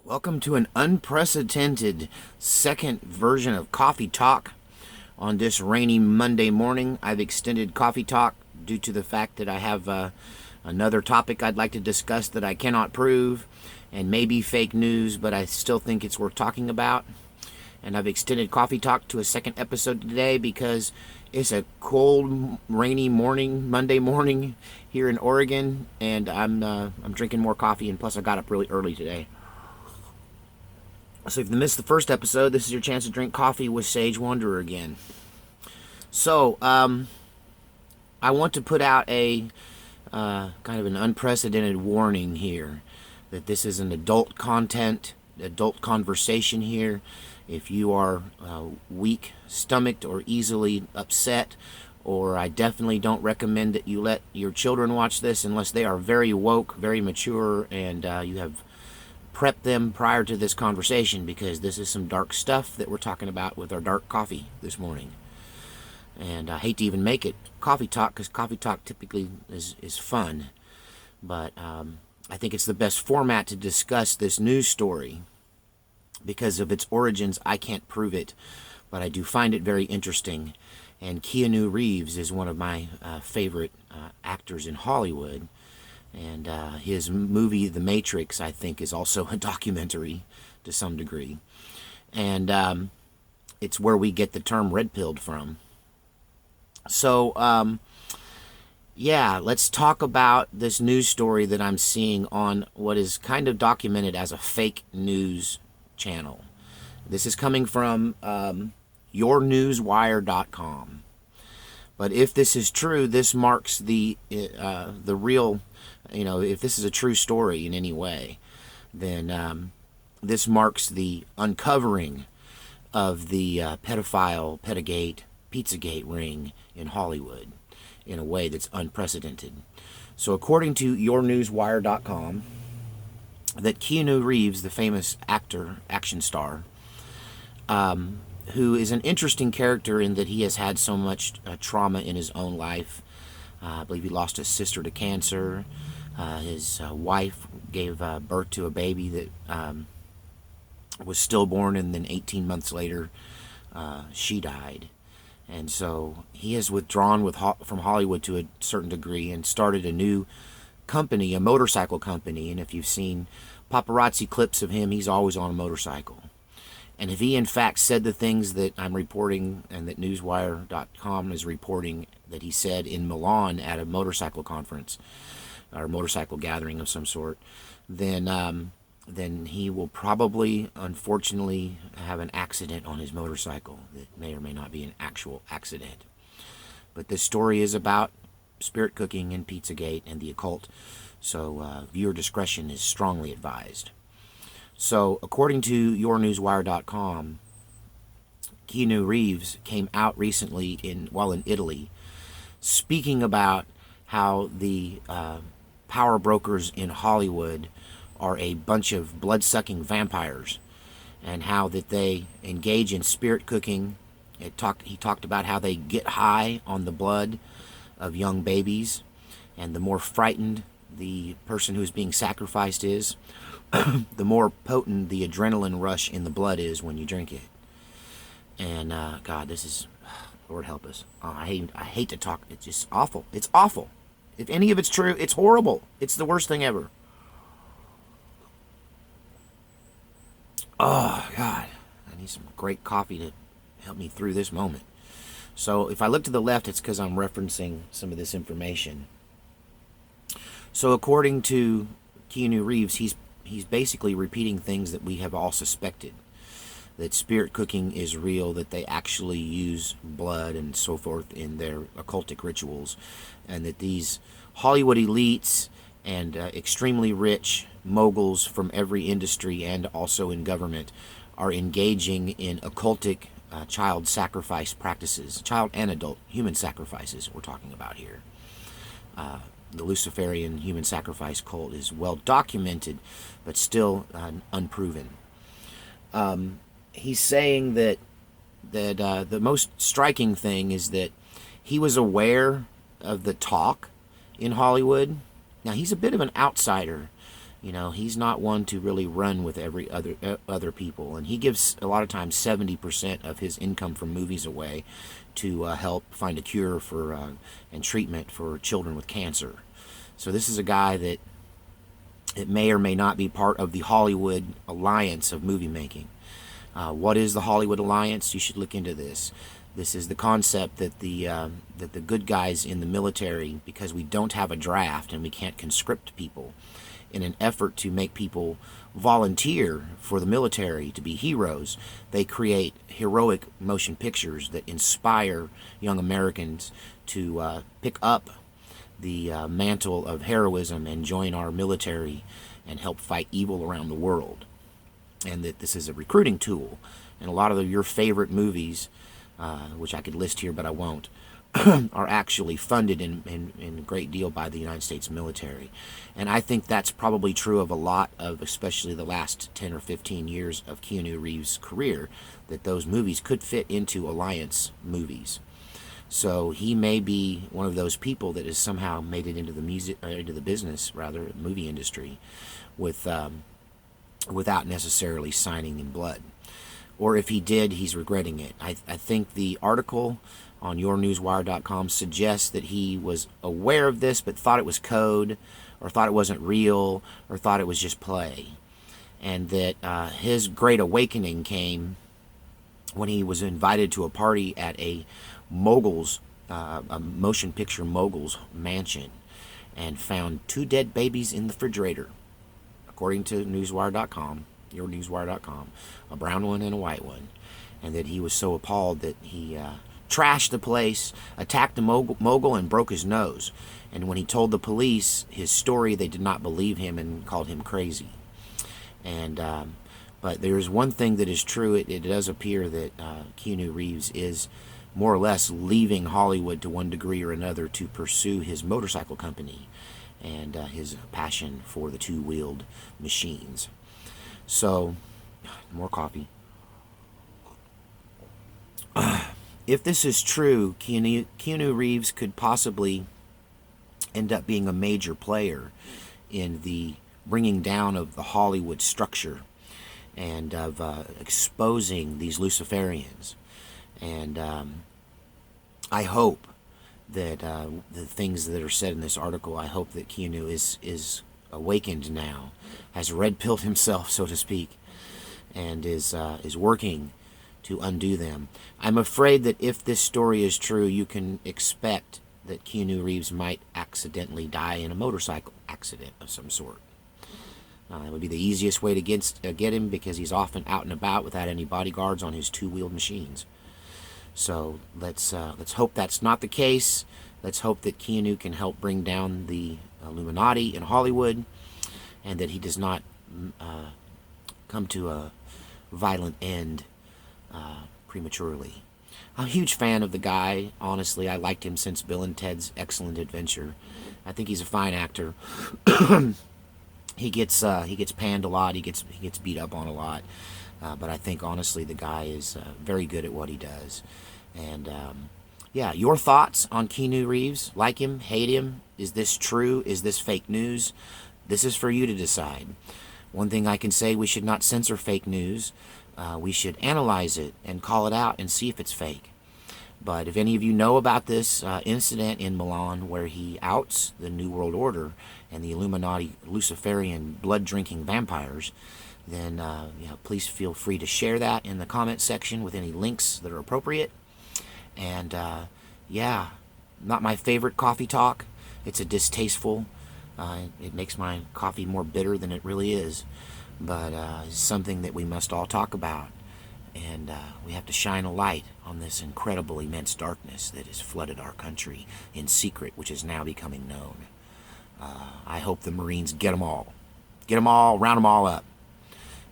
Welcome to an unprecedented second version of Coffee Talk on this rainy Monday morning. I've extended Coffee Talk due to the fact that I have another topic I'd like to discuss that I cannot prove and maybe fake news, but I still think it's worth talking about. And I've extended Coffee Talk to a second episode today because it's a cold, rainy morning, Monday morning here in Oregon, and I'm drinking more coffee, and plus I got up really early today. So if you missed the first episode, this is your chance to drink coffee with Sage Wanderer again. So, I want to put out a kind of an unprecedented warning here that this is an adult content, adult conversation here. If you are weak-stomached or easily upset, or I definitely don't recommend that you let your children watch this unless they are very woke, very mature, and you have prep them prior to this conversation, because this is some dark stuff that we're talking about with our dark coffee this morning. And I hate to even make it coffee talk, because coffee talk typically is fun, but I think it's the best format to discuss this news story. Because of its origins, I can't prove it, but I do find it very interesting. And Keanu Reeves is one of my favorite actors in Hollywood. And his movie, The Matrix, I think, is also a documentary to some degree. And it's where we get the term red-pilled from. So, yeah, let's talk about this news story that I'm seeing on what is kind of documented as a fake news channel. This is coming from yournewswire.com. But if this is true, this marks the real... if this is a true story in any way, then this marks the uncovering of the pedophile, pedogate, Pizzagate ring in Hollywood in a way that's unprecedented. So according to yournewswire.com, that Keanu Reeves, the famous actor, action star, who is an interesting character in that he has had so much trauma in his own life. I believe he lost his sister to cancer. His wife gave birth to a baby that was stillborn, and then 18 months later, she died. And so he has withdrawn from Hollywood to a certain degree and started a new company, a motorcycle company. And if you've seen paparazzi clips of him, he's always on a motorcycle. And if he in fact said the things that I'm reporting and that newswire.com is reporting that he said in Milan at a motorcycle conference or motorcycle gathering of some sort, then he will probably, unfortunately, have an accident on his motorcycle that may or may not be an actual accident. But this story is about spirit cooking and Pizzagate and the occult, so viewer discretion is strongly advised. So, according to yournewswire.com, Keanu Reeves came out recently while in Italy, speaking about how the power brokers in Hollywood are a bunch of blood-sucking vampires, and how that they engage in spirit cooking. He talked about how they get high on the blood of young babies, and the more frightened the person who is being sacrificed is, the more potent the adrenaline rush in the blood is when you drink it. And God, this is, Lord help us. I hate to talk. It's just awful. It's awful. If any of it's true, it's horrible. It's the worst thing ever. Oh, God. I need some great coffee to help me through this moment. So if I look to the left, it's because I'm referencing some of this information. So according to Keanu Reeves, he's basically repeating things that we have all suspected. That spirit cooking is real, that they actually use blood and so forth in their occultic rituals, and that these Hollywood elites and extremely rich moguls from every industry and also in government are engaging in occultic child sacrifice practices, child and adult human sacrifices we're talking about here. The Luciferian human sacrifice cult is well documented, but still unproven. He's saying that the most striking thing is that he was aware of the talk in Hollywood. Now, he's a bit of an outsider You know, he's not one to really run with every other people, and he gives a lot of times 70% of his income from movies away to help find a cure for and treatment for children with cancer. So this is a guy that it may or may not be part of the Hollywood Alliance of movie making. What is the Hollywood Alliance? You should look into this. This is the concept that the good guys in the military, because we don't have a draft and we can't conscript people, in an effort to make people volunteer for the military to be heroes, they create heroic motion pictures that inspire young Americans to pick up the mantle of heroism and join our military and help fight evil around the world. And that this is a recruiting tool. And a lot of your favorite movies, which I could list here but I won't, are actually funded in a great deal by the United States military. And I think that's probably true of a lot of, especially the last 10 or 15 years of Keanu Reeves' career, that those movies could fit into Alliance movies. So he may be one of those people that has somehow made it into the business, rather, movie industry, without necessarily signing in blood. Or if he did, he's regretting it. I think the article on yournewswire.com suggests that he was aware of this but thought it was code, or thought it wasn't real, or thought it was just play. And that his great awakening came when he was invited to a party at a motion picture mogul's mansion, and found 2 dead babies in the refrigerator, according to newswire.com, yournewswire.com, a brown one and a white one. And that he was so appalled that he trashed the place, attacked the mogul, and broke his nose. And when he told the police his story, they did not believe him and called him crazy. And but there's one thing that is true. It does appear that Keanu Reeves is more or less leaving Hollywood to one degree or another to pursue his motorcycle company and his passion for the two-wheeled machines. So, more coffee. If this is true, Keanu Reeves could possibly end up being a major player in the bringing down of the Hollywood structure and of exposing these Luciferians. And I hope that the things that are said in this article, I hope that Keanu is awakened now, has red-pilled himself, so to speak, and is working to undo them. I'm afraid that if this story is true, you can expect that Keanu Reeves might accidentally die in a motorcycle accident of some sort. It would be the easiest way to get him, because he's often out and about without any bodyguards on his two-wheeled machines. So let's hope that's not the case. Let's hope that Keanu can help bring down the Illuminati in Hollywood, and that he does not come to a violent end prematurely. I'm a huge fan of the guy. Honestly, I liked him since Bill and Ted's Excellent Adventure. I think he's a fine actor. He gets panned a lot. He gets beat up on a lot. But I think honestly the guy is very good at what he does. And yeah, your thoughts on Keanu Reeves? Like him? Hate him? Is this true? Is this fake news? This is for you to decide. One thing I can say, we should not censor fake news. We should analyze it and call it out and see if it's fake. But if any of you know about this incident in Milan where he outs the New World Order and the Illuminati Luciferian blood-drinking vampires, then please feel free to share that in the comment section with any links that are appropriate. And not my favorite coffee talk. It's a distasteful. It makes my coffee more bitter than it really is. But it's something that we must all talk about. And we have to shine a light on this incredible, immense darkness that has flooded our country in secret, which is now becoming known. I hope the Marines get them all. Get them all, round them all up.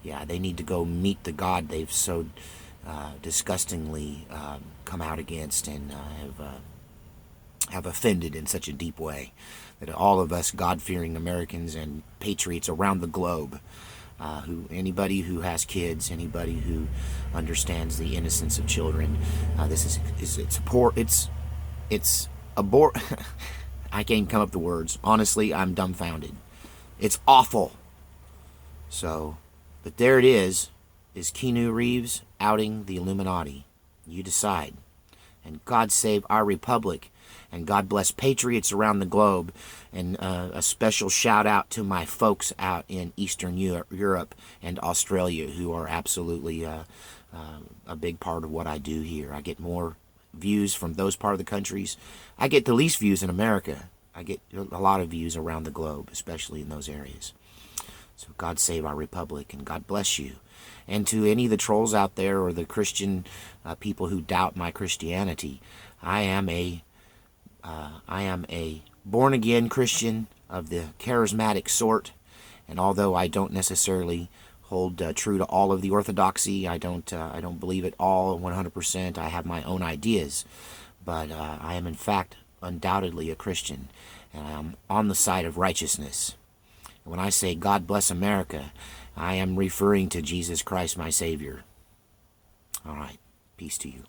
Yeah, they need to go meet the God they've so disgustingly come out against and have offended in such a deep way that all of us God-fearing Americans and patriots around the globe, anybody who has kids, anybody who understands the innocence of children, I can't come up with the words. Honestly, I'm dumbfounded. It's awful. So, but there it is Keanu Reeves outing the Illuminati. You decide. And God save our republic. And God bless patriots around the globe. And a special shout out to my folks out in Eastern Europe and Australia, who are absolutely a big part of what I do here. I get more views from those part of the countries. I get the least views in America. I get a lot of views around the globe, especially in those areas. So God save our republic, and God bless you. And to any of the trolls out there, or the Christian people who doubt my Christianity, I am a born-again Christian of the charismatic sort. And although I don't necessarily hold true to all of the orthodoxy, I don't believe it all 100%. I have my own ideas, but I am in fact undoubtedly a Christian, and I am on the side of righteousness. And when I say God bless America, I am referring to Jesus Christ, my Savior. All right, peace to you.